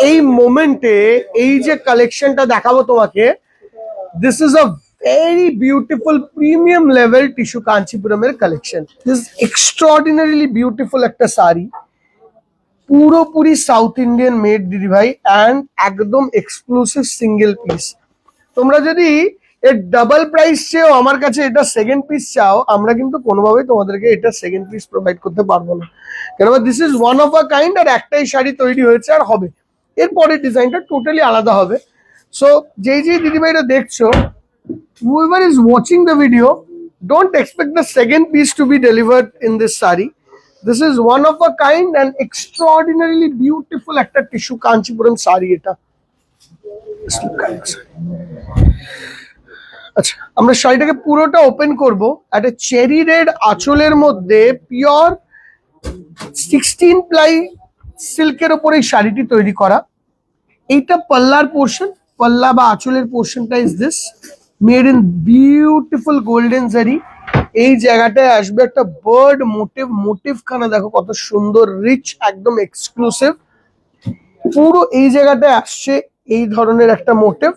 এই মোমেন্টে এই যে কালেকশনটা দেখাবো তোমাকে, this is a very beautiful premium level tissue কাঞ্চিপুরমের কালেকশন। দিস এক্সট্রাঅর্ডিনারিলি বিউটিফুল একটা শাড়ি, পুরোপুরি সাউথ ইন্ডিয়ান মেড দিদি ভাই, অ্যান্ড একদম এক্সক্লুসিভ সিঙ্গেল পিস। তোমরা যদি এর ডাবল প্রাইস চেয়েও আমার কাছে এটা সেকেন্ড পিস চাও, আমরা কিন্তু কোনোভাবেই তোমাদেরকে এটা সেকেন্ড পিস প্রোভাইড করতে পারবো না, কেননা this is one of a kind, আর একটাই শাড়ি তৈরি হয়েছে আর হবে, এরপরে ডিজাইনটা টোটালি আলাদা হবে। সো যেই দিদিভাইটা দেখছো, whoever is watching the video, don't expect the second piece to be delivered in this sari. This is one of a kind and extraordinarily beautiful একটা টিস্যু কাঞ্চিপুরম শাড়ি এটা। আচ্ছা, আমরা শাড়িটাকে পুরোটা ওপেন করব। একটা চেরি রেড আঁচলের মধ্যে পিওর 16 প্লাই সিল্কের উপরে এই শাড়িটি তৈরি করা। এইটা পাল্লার পোর্শন, পাল্লা বা আঁচলের পোর্শনটা is this, made in beautiful golden জারি। এই জায়গাটায় আসবে একটা বার্ড মোটিভ, মোটিভ খানা দেখো কত সুন্দর, রিচ, একদম এক্সক্লুসিভ। পুরো এই জায়গাটায় আসছে এই ধরনের একটা মোটিভ।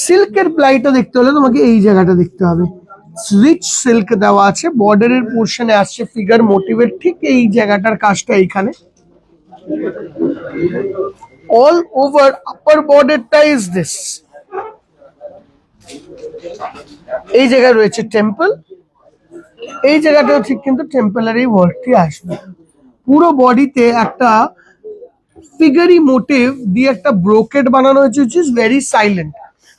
সিল্কের প্লাইটা দেখতে হলে তোমাকে এই জায়গাটা দেখতে হবে, রিচ সিল্ক দেওয়া আছে। বর্ডারের পোর্শনে আসছে ফিগার মোটিভের ঠিক এই জায়গাটার কাজটা এইখানে। অল ওভার আপার বর্ডারটা ইজ দিস। এই জায়গায় রয়েছে টেম্পল, এই জায়গাটাও ঠিক কিন্তু টেম্পলের এই ওয়ার্কটি আসবে। পুরো বডিতে একটা ফিগারি মোটিভ দিয়ে একটা ব্রোকেড বানানো হয়েছে, which is very silent,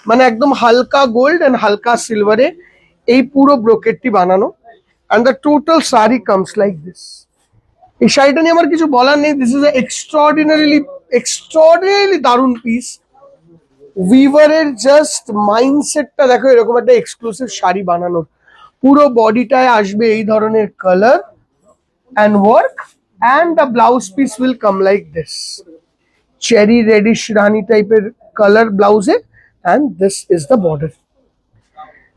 মানে একদম হালকা গোল্ড এন্ড হালকা সিলভারে এই পুরো ব্রোকেডটি বানানো। and the total saree comes like this. এই শাড়িটা নিয়ে আমার কিছু বলার নেই, দিস ইজ এক্সট্রাঅর্ডিনারিলি দারুণ পিস। উইভারের জাস্ট মাইন্ডসেটটা দেখো, এরকম একটা এক্সক্লুসিভ শাড়ি বানানোর। পুরো বডিটায় আসবে এই ধরনের colour and work, and the blouse piece will come like this, cherry reddish rani টাইপের কালার ব্লাউজে, and this is the border.